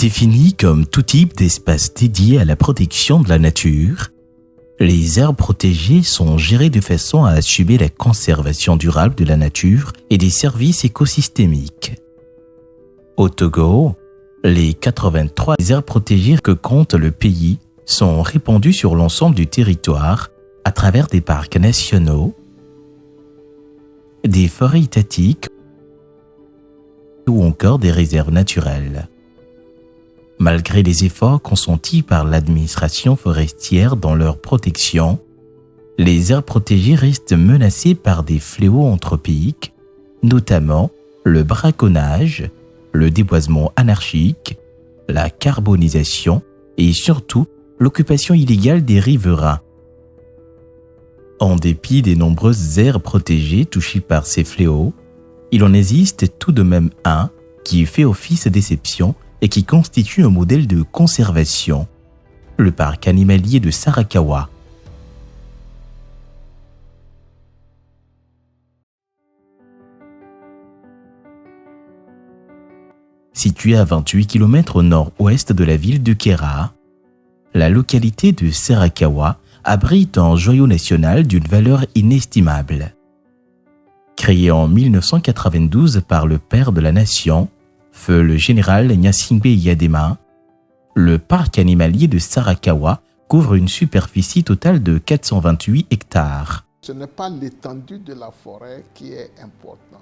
Définis comme tout type d'espace dédié à la protection de la nature, les aires protégées sont gérées de façon à assurer la conservation durable de la nature et des services écosystémiques. Au Togo, les 83 aires protégées que compte le pays sont répandues sur l'ensemble du territoire à travers des parcs nationaux, des forêts étatiques ou encore des réserves naturelles. Malgré les efforts consentis par l'administration forestière dans leur protection, les aires protégées restent menacées par des fléaux anthropiques, notamment le braconnage, le déboisement anarchique, la carbonisation et surtout l'occupation illégale des riverains. En dépit des nombreuses aires protégées touchées par ces fléaux, il en existe tout de même un qui fait office d'exception et qui constitue un modèle de conservation, le parc animalier de Sarakawa. Situé à 28 km au nord-ouest de la ville de Kera, la localité de Sarakawa abrite un joyau national d'une valeur inestimable. Créé en 1992 par le père de la nation, feu le général Gnassingbé Eyadema, le parc animalier de Sarakawa couvre une superficie totale de 428 hectares. Ce n'est pas l'étendue de la forêt qui est importante,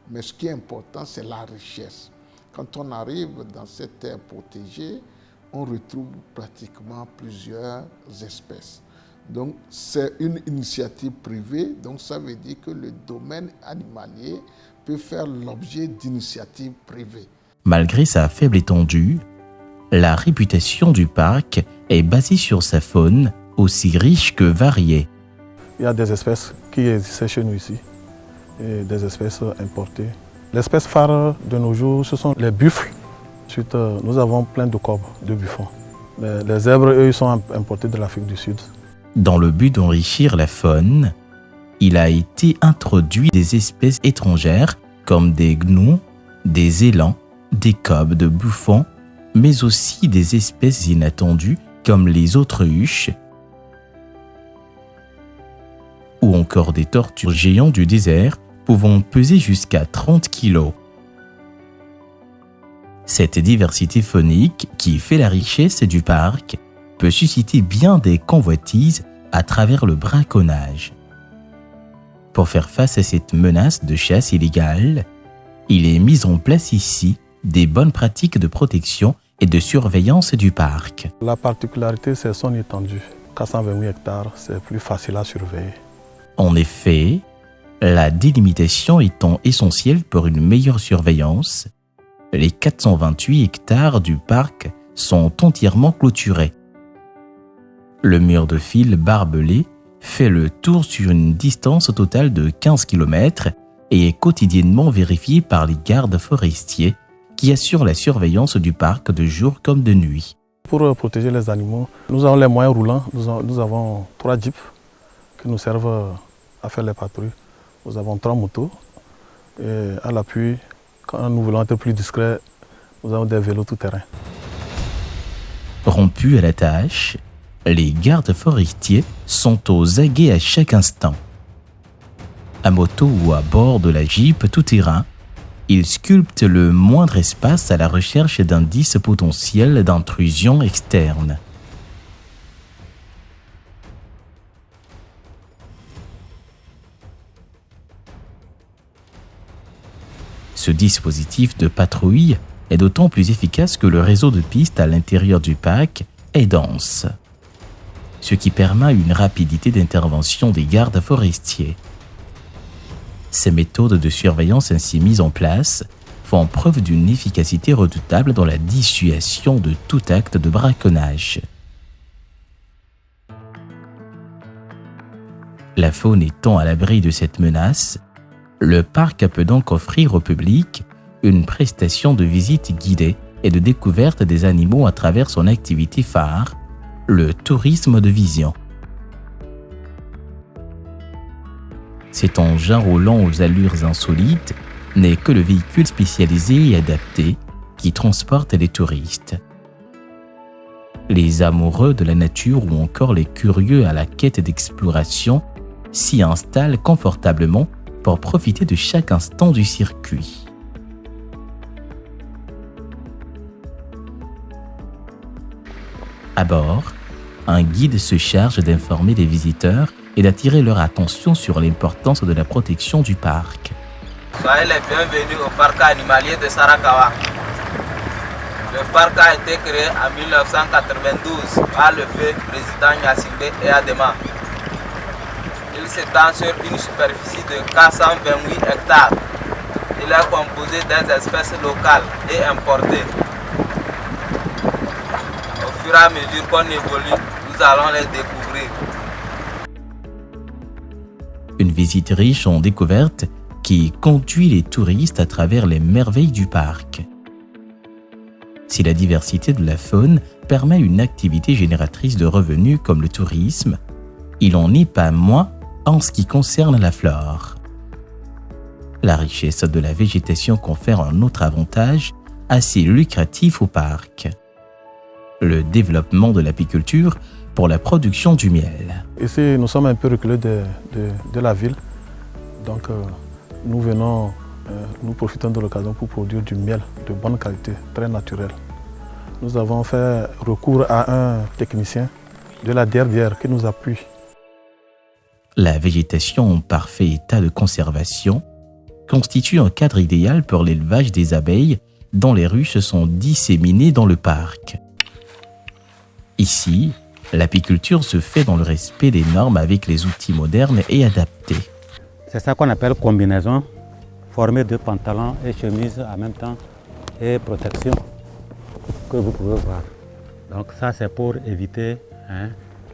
mais ce qui est important, c'est la richesse. Quand on arrive dans cette aire protégée, on retrouve pratiquement plusieurs espèces. Donc, c'est une initiative privée, donc ça veut dire que le domaine animalier peut faire l'objet d'initiatives privées. Malgré sa faible étendue, la réputation du parc est basée sur sa faune aussi riche que variée. Il y a des espèces qui existent chez nous ici et des espèces importées. L'espèce phare de nos jours, ce sont les buffles. Ensuite, nous avons plein de corbes, de buffons. Les zèbres, eux, ils sont importés de l'Afrique du Sud. Dans le but d'enrichir la faune, il a été introduit des espèces étrangères comme des gnous, des élans, des corbes de bouffons, mais aussi des espèces inattendues comme les autruches ou encore des tortues géants du désert pouvant peser jusqu'à 30 kg. Cette diversité faunique qui fait la richesse du parc peut susciter bien des convoitises à travers le braconnage. Pour faire face à cette menace de chasse illégale, il est mis en place ici des bonnes pratiques de protection et de surveillance du parc. La particularité, c'est son étendue. 428 hectares, c'est plus facile à surveiller. En effet, la délimitation étant essentielle pour une meilleure surveillance, les 428 hectares du parc sont entièrement clôturés. Le mur de fil barbelé fait le tour sur une distance totale de 15 km et est quotidiennement vérifié par les gardes forestiers qui assurent la surveillance du parc de jour comme de nuit. Pour protéger les animaux, nous avons les moyens roulants. Nous avons 3 jeeps qui nous servent à faire les patrouilles. Nous avons 3 motos et à l'appui, quand nous voulons être plus discrets, nous avons des vélos tout-terrain. Rompus à la tâche, les gardes forestiers sont aux aguets à chaque instant. À moto ou à bord de la Jeep tout-terrain, ils sculptent le moindre espace à la recherche d'indices potentiels d'intrusion externe. Ce dispositif de patrouille est d'autant plus efficace que le réseau de pistes à l'intérieur du parc est dense, ce qui permet une rapidité d'intervention des gardes forestiers. Ces méthodes de surveillance ainsi mises en place font preuve d'une efficacité redoutable dans la dissuasion de tout acte de braconnage. La faune étant à l'abri de cette menace, le parc peut donc offrir au public une prestation de visite guidée et de découverte des animaux à travers son activité phare, le tourisme de vision. Cet engin roulant aux allures insolites n'est que le véhicule spécialisé et adapté qui transportent les touristes. Les amoureux de la nature ou encore les curieux à la quête d'exploration s'y installent confortablement pour profiter de chaque instant du circuit. À bord, un guide se charge d'informer les visiteurs et d'attirer leur attention sur l'importance de la protection du parc. Soyez les bienvenus au parc animalier de Sarakawa. Le parc a été créé en 1992 par le feu président Gnassingbé Eyadema. Il s'étend sur une superficie de 428 hectares. Il est composé des espèces locales et importées. Au fur et à mesure qu'on évolue, nous allons les découvrir. Une visite riche en découvertes qui conduit les touristes à travers les merveilles du parc. Si la diversité de la faune permet une activité génératrice de revenus comme le tourisme, il n'en est pas moins en ce qui concerne la flore. La richesse de la végétation confère un autre avantage assez lucratif au parc: le développement de l'apiculture pour la production du miel. Ici, nous sommes un peu reculés de la ville, donc nous profitons de l'occasion pour produire du miel de bonne qualité, très naturel. Nous avons fait recours à un technicien de la DRDR qui nous appuie. La végétation en parfait état de conservation constitue un cadre idéal pour l'élevage des abeilles dont les ruches sont disséminées dans le parc. Ici, l'apiculture se fait dans le respect des normes avec les outils modernes et adaptés. C'est ça qu'on appelle combinaison, formée de pantalons et chemises en même temps et protection que vous pouvez voir. Donc ça c'est pour éviter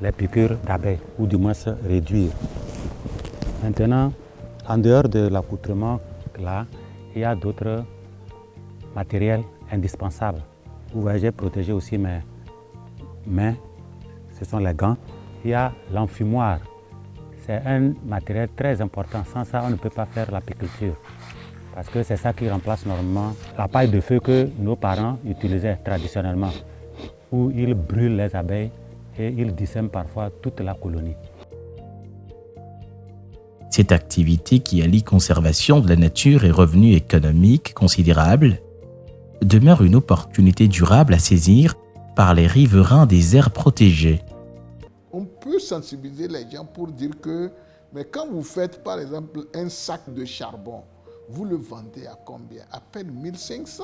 les piqûres d'abeilles ou du moins se réduire. Maintenant, en dehors de l'accoutrement là, il y a d'autres matériels indispensables. Vous voyez, j'ai protégé aussi mes mains, ce sont les gants. Il y a l'enfumoir. C'est un matériel très important. Sans ça, on ne peut pas faire l'apiculture. Parce que c'est ça qui remplace normalement la paille de feu que nos parents utilisaient traditionnellement, où ils brûlent les abeilles et ils dissèment parfois toute la colonie. Cette activité qui allie conservation de la nature et revenus économiques considérables demeure une opportunité durable à saisir par les riverains des aires protégées. On peut sensibiliser les gens pour dire que, mais quand vous faites par exemple un sac de charbon, vous le vendez à combien? À peine 1500.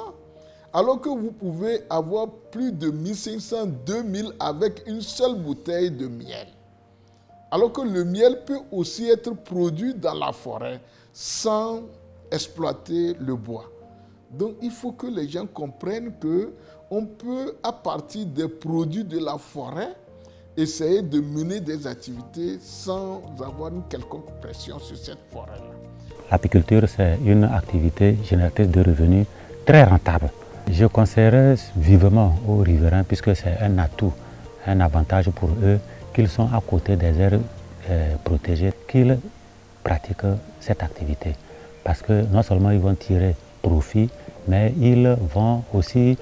Alors que vous pouvez avoir plus de 1500, 2000 avec une seule bouteille de miel. Alors que le miel peut aussi être produit dans la forêt sans exploiter le bois. Donc il faut que les gens comprennent qu'on peut, à partir des produits de la forêt, essayer de mener des activités sans avoir une quelconque pression sur cette forêt-là. L'apiculture, c'est une activité génératrice de revenus très rentable. Je conseillerais vivement aux riverains, puisque c'est un atout, un avantage pour eux, qu'ils sont à côté des aires protégées, qu'ils pratiquent cette activité. Parce que non seulement ils vont tirer profit, mais ils vont aussi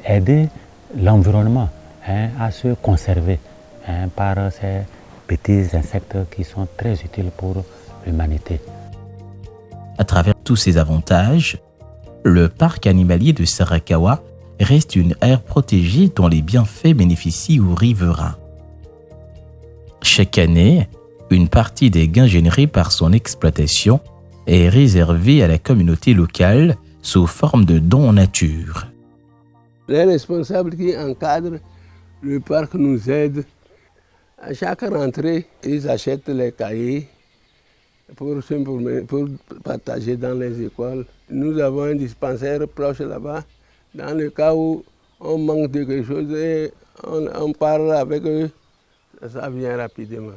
aider l'environnement à se conserver par ces petits insectes qui sont très utiles pour l'humanité. À travers tous ces avantages, le parc animalier de Sarakawa reste une aire protégée dont les bienfaits bénéficient aux riverains. Chaque année, une partie des gains générés par son exploitation est réservée à la communauté locale sous forme de dons en nature. Les responsables qui encadrent le parc nous aident. À chaque rentrée, ils achètent les cahiers pour partager dans les écoles. Nous avons un dispensaire proche là-bas. Dans le cas où on manque de quelque chose, on parle avec eux, ça vient rapidement.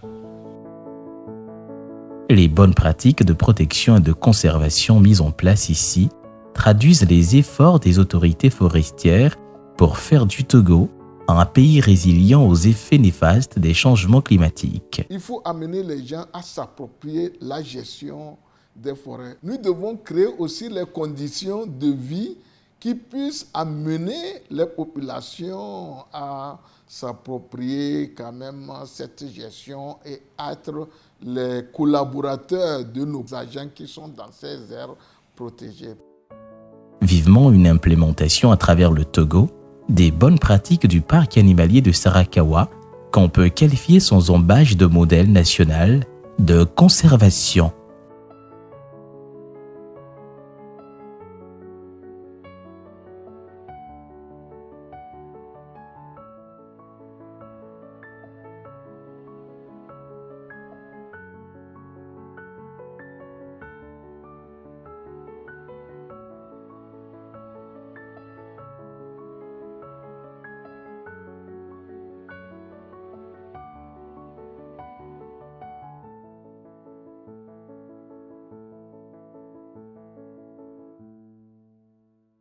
Les bonnes pratiques de protection et de conservation mises en place ici traduisent les efforts des autorités forestières pour faire du Togo un pays résilient aux effets néfastes des changements climatiques. Il faut amener les gens à s'approprier la gestion des forêts. Nous devons créer aussi les conditions de vie qui puisse amener les populations à s'approprier quand même cette gestion et être les collaborateurs de nos agents qui sont dans ces aires protégées. Vivement une implémentation à travers le Togo des bonnes pratiques du parc animalier de Sarakawa qu'on peut qualifier sans embâche de modèle national de conservation.